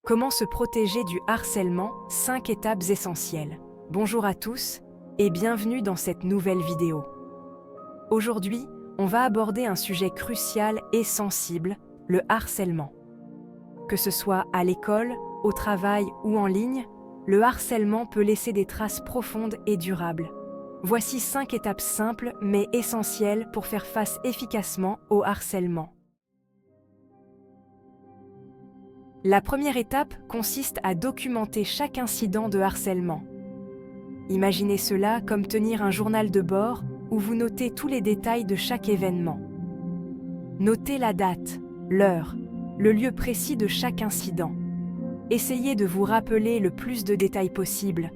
Comment se protéger du harcèlement? 5 étapes essentielles. Bonjour à tous et bienvenue dans cette nouvelle vidéo. Aujourd'hui, on va aborder un sujet crucial et sensible, le harcèlement. Que ce soit à l'école, au travail ou en ligne, le harcèlement peut laisser des traces profondes et durables. Voici 5 étapes simples mais essentielles pour faire face efficacement au harcèlement. La première étape consiste à documenter chaque incident de harcèlement. Imaginez cela comme tenir un journal de bord où vous notez tous les détails de chaque événement. Notez la date, l'heure, le lieu précis de chaque incident. Essayez de vous rappeler le plus de détails possible.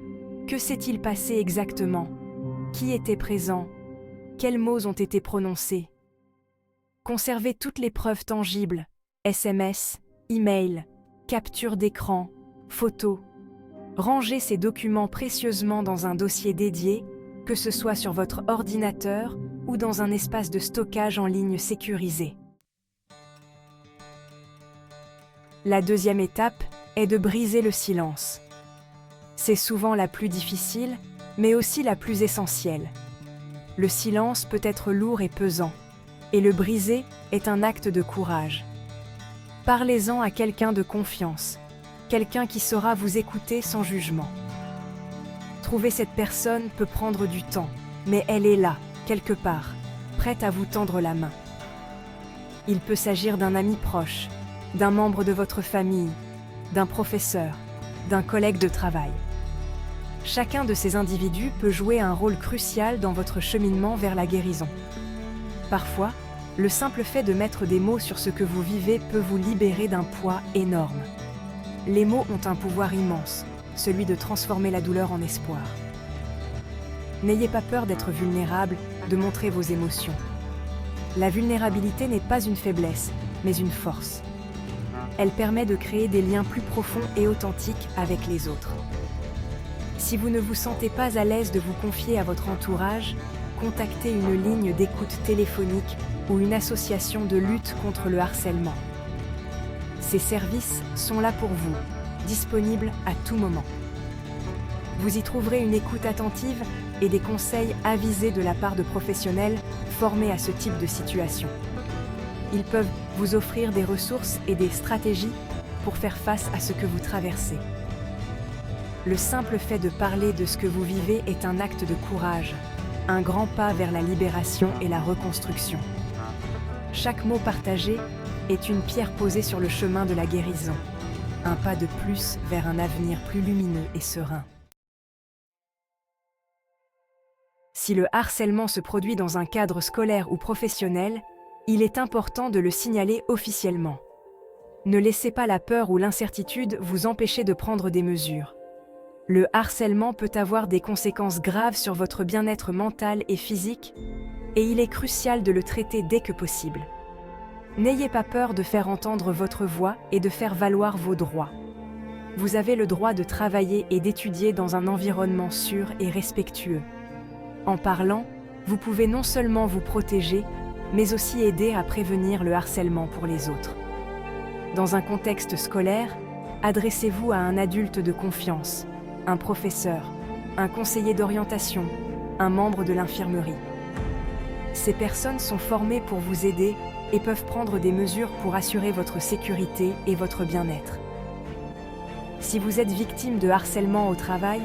Que s'est-il passé exactement? Qui était présent? Quels mots ont été prononcés? Conservez toutes les preuves tangibles, SMS, email, capture d'écran, photos. Rangez ces documents précieusement dans un dossier dédié, que ce soit sur votre ordinateur ou dans un espace de stockage en ligne sécurisé. La deuxième étape est de briser le silence. C'est souvent la plus difficile, mais aussi la plus essentielle. Le silence peut être lourd et pesant, et le briser est un acte de courage. Parlez-en à quelqu'un de confiance, quelqu'un qui saura vous écouter sans jugement. Trouver cette personne peut prendre du temps, mais elle est là, quelque part, prête à vous tendre la main. Il peut s'agir d'un ami proche, d'un membre de votre famille, d'un professeur, d'un collègue de travail. Chacun de ces individus peut jouer un rôle crucial dans votre cheminement vers la guérison. Parfois, le simple fait de mettre des mots sur ce que vous vivez peut vous libérer d'un poids énorme. Les mots ont un pouvoir immense, celui de transformer la douleur en espoir. N'ayez pas peur d'être vulnérable, de montrer vos émotions. La vulnérabilité n'est pas une faiblesse, mais une force. Elle permet de créer des liens plus profonds et authentiques avec les autres. Si vous ne vous sentez pas à l'aise de vous confier à votre entourage, contactez une ligne d'écoute téléphonique ou une association de lutte contre le harcèlement. Ces services sont là pour vous, disponibles à tout moment. Vous y trouverez une écoute attentive et des conseils avisés de la part de professionnels formés à ce type de situation. Ils peuvent vous offrir des ressources et des stratégies pour faire face à ce que vous traversez. Le simple fait de parler de ce que vous vivez est un acte de courage, un grand pas vers la libération et la reconstruction. Chaque mot partagé est une pierre posée sur le chemin de la guérison, un pas de plus vers un avenir plus lumineux et serein. Si le harcèlement se produit dans un cadre scolaire ou professionnel, il est important de le signaler officiellement. Ne laissez pas la peur ou l'incertitude vous empêcher de prendre des mesures. Le harcèlement peut avoir des conséquences graves sur votre bien-être mental et physique, et il est crucial de le traiter dès que possible. N'ayez pas peur de faire entendre votre voix et de faire valoir vos droits. Vous avez le droit de travailler et d'étudier dans un environnement sûr et respectueux. En parlant, vous pouvez non seulement vous protéger, mais aussi aider à prévenir le harcèlement pour les autres. Dans un contexte scolaire, adressez-vous à un adulte de confiance, un professeur, un conseiller d'orientation, un membre de l'infirmerie. Ces personnes sont formées pour vous aider et peuvent prendre des mesures pour assurer votre sécurité et votre bien-être. Si vous êtes victime de harcèlement au travail,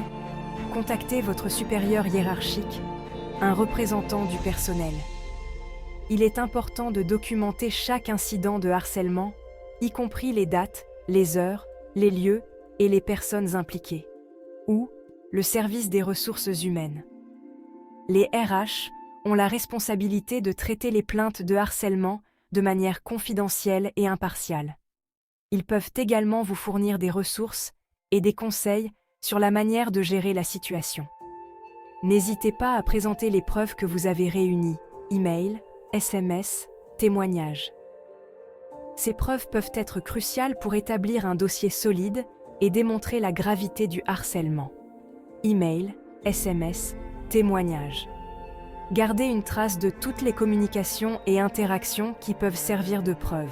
contactez votre supérieur hiérarchique, un représentant du personnel. Il est important de documenter chaque incident de harcèlement, y compris les dates, les heures, les lieux et les personnes impliquées. Ou le service des ressources humaines. Les RH ont la responsabilité de traiter les plaintes de harcèlement de manière confidentielle et impartiale. Ils peuvent également vous fournir des ressources et des conseils sur la manière de gérer la situation. N'hésitez pas à présenter les preuves que vous avez réunies, email, SMS, témoignages. Ces preuves peuvent être cruciales pour établir un dossier solide et démontrer la gravité du harcèlement. Email, SMS, témoignages. Gardez une trace de toutes les communications et interactions qui peuvent servir de preuve.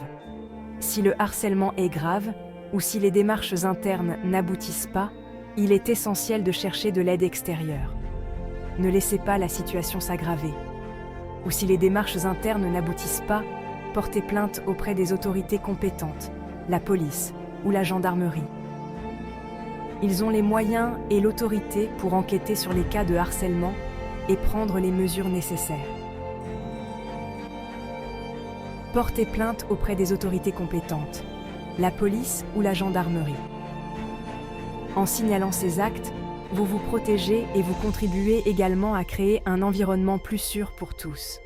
Si le harcèlement est grave ou si les démarches internes n'aboutissent pas, il est essentiel de chercher de l'aide extérieure. Ne laissez pas la situation s'aggraver. Ou si les démarches internes n'aboutissent pas, portez plainte auprès des autorités compétentes, la police ou la gendarmerie. Ils ont les moyens et l'autorité pour enquêter sur les cas de harcèlement et prendre les mesures nécessaires. Portez plainte auprès des autorités compétentes, la police ou la gendarmerie. En signalant ces actes, vous vous protégez et vous contribuez également à créer un environnement plus sûr pour tous.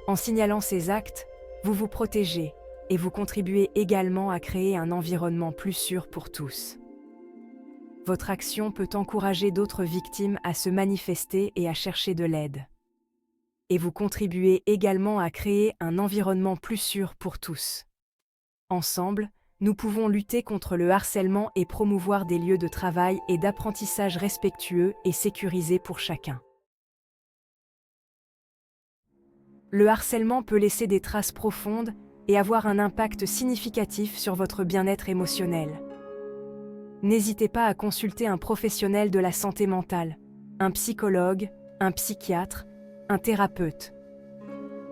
En signalant ces actes, vous vous protégez et vous contribuez également à créer un environnement plus sûr pour tous. Votre action peut encourager d'autres victimes à se manifester et à chercher de l'aide. Et vous contribuez également à créer un environnement plus sûr pour tous. Ensemble, nous pouvons lutter contre le harcèlement et promouvoir des lieux de travail et d'apprentissage respectueux et sécurisés pour chacun. Le harcèlement peut laisser des traces profondes et avoir un impact significatif sur votre bien-être émotionnel. N'hésitez pas à consulter un professionnel de la santé mentale, un psychologue, un psychiatre, un thérapeute.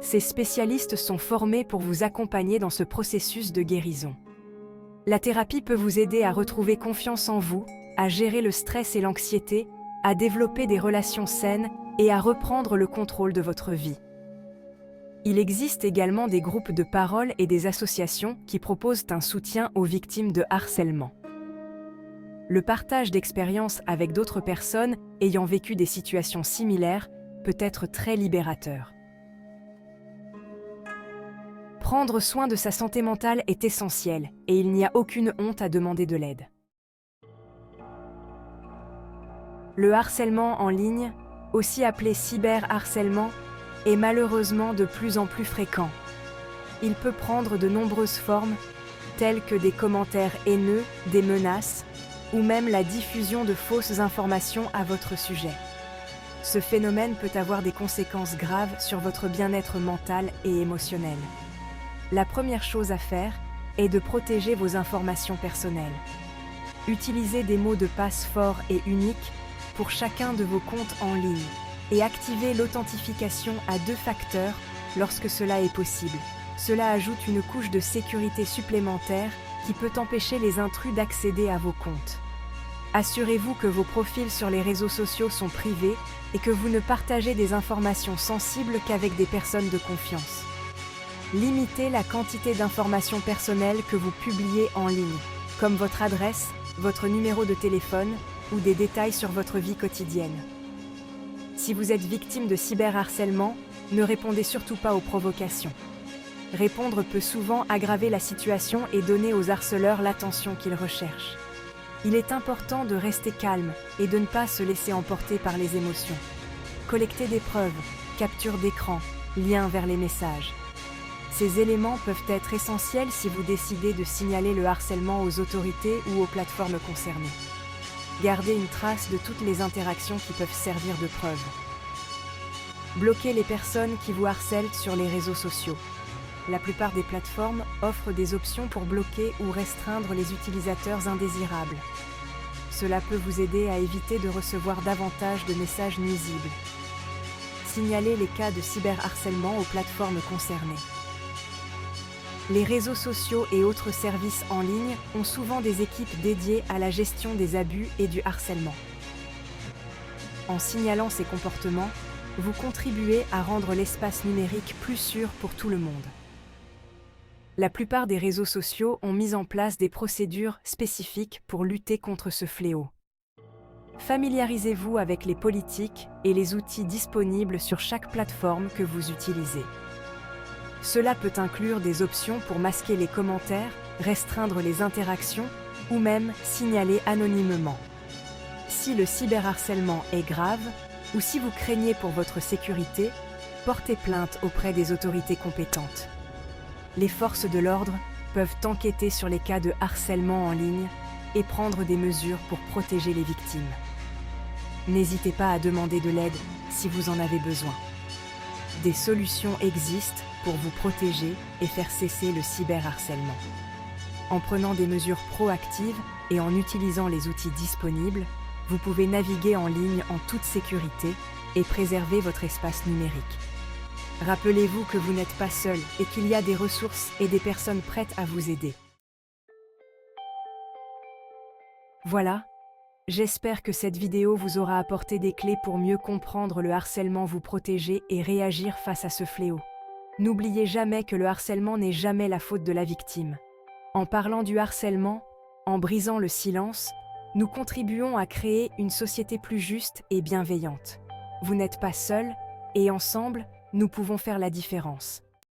Ces spécialistes sont formés pour vous accompagner dans ce processus de guérison. La thérapie peut vous aider à retrouver confiance en vous, à gérer le stress et l'anxiété, à développer des relations saines et à reprendre le contrôle de votre vie. Il existe également des groupes de parole et des associations qui proposent un soutien aux victimes de harcèlement. Le partage d'expériences avec d'autres personnes ayant vécu des situations similaires peut être très libérateur. Prendre soin de sa santé mentale est essentiel et il n'y a aucune honte à demander de l'aide. Le harcèlement en ligne, aussi appelé cyberharcèlement, est malheureusement de plus en plus fréquent. Il peut prendre de nombreuses formes, telles que des commentaires haineux, des menaces, ou même la diffusion de fausses informations à votre sujet. Ce phénomène peut avoir des conséquences graves sur votre bien-être mental et émotionnel. La première chose à faire est de protéger vos informations personnelles. Utilisez des mots de passe forts et uniques pour chacun de vos comptes en ligne et activez l'authentification à 2 facteurs lorsque cela est possible. Cela ajoute une couche de sécurité supplémentaire qui peut empêcher les intrus d'accéder à vos comptes. Assurez-vous que vos profils sur les réseaux sociaux sont privés et que vous ne partagez des informations sensibles qu'avec des personnes de confiance. Limitez la quantité d'informations personnelles que vous publiez en ligne, comme votre adresse, votre numéro de téléphone ou des détails sur votre vie quotidienne. Si vous êtes victime de cyberharcèlement, ne répondez surtout pas aux provocations. Répondre peut souvent aggraver la situation et donner aux harceleurs l'attention qu'ils recherchent. Il est important de rester calme et de ne pas se laisser emporter par les émotions. Collectez des preuves, captures d'écran, liens vers les messages. Ces éléments peuvent être essentiels si vous décidez de signaler le harcèlement aux autorités ou aux plateformes concernées. Gardez une trace de toutes les interactions qui peuvent servir de preuve. Bloquez les personnes qui vous harcèlent sur les réseaux sociaux. La plupart des plateformes offrent des options pour bloquer ou restreindre les utilisateurs indésirables. Cela peut vous aider à éviter de recevoir davantage de messages nuisibles. Signalez les cas de cyberharcèlement aux plateformes concernées. Les réseaux sociaux et autres services en ligne ont souvent des équipes dédiées à la gestion des abus et du harcèlement. En signalant ces comportements, vous contribuez à rendre l'espace numérique plus sûr pour tout le monde. La plupart des réseaux sociaux ont mis en place des procédures spécifiques pour lutter contre ce fléau. Familiarisez-vous avec les politiques et les outils disponibles sur chaque plateforme que vous utilisez. Cela peut inclure des options pour masquer les commentaires, restreindre les interactions ou même signaler anonymement. Si le cyberharcèlement est grave ou si vous craignez pour votre sécurité, portez plainte auprès des autorités compétentes. Les forces de l'ordre peuvent enquêter sur les cas de harcèlement en ligne et prendre des mesures pour protéger les victimes. N'hésitez pas à demander de l'aide si vous en avez besoin. Des solutions existent pour vous protéger et faire cesser le cyberharcèlement. En prenant des mesures proactives et en utilisant les outils disponibles, vous pouvez naviguer en ligne en toute sécurité et préserver votre espace numérique. Rappelez-vous que vous n'êtes pas seul et qu'il y a des ressources et des personnes prêtes à vous aider. Voilà, j'espère que cette vidéo vous aura apporté des clés pour mieux comprendre le harcèlement, vous protéger et réagir face à ce fléau. N'oubliez jamais que le harcèlement n'est jamais la faute de la victime. En parlant du harcèlement, en brisant le silence, nous contribuons à créer une société plus juste et bienveillante. Vous n'êtes pas seul, et ensemble, nous pouvons faire la différence.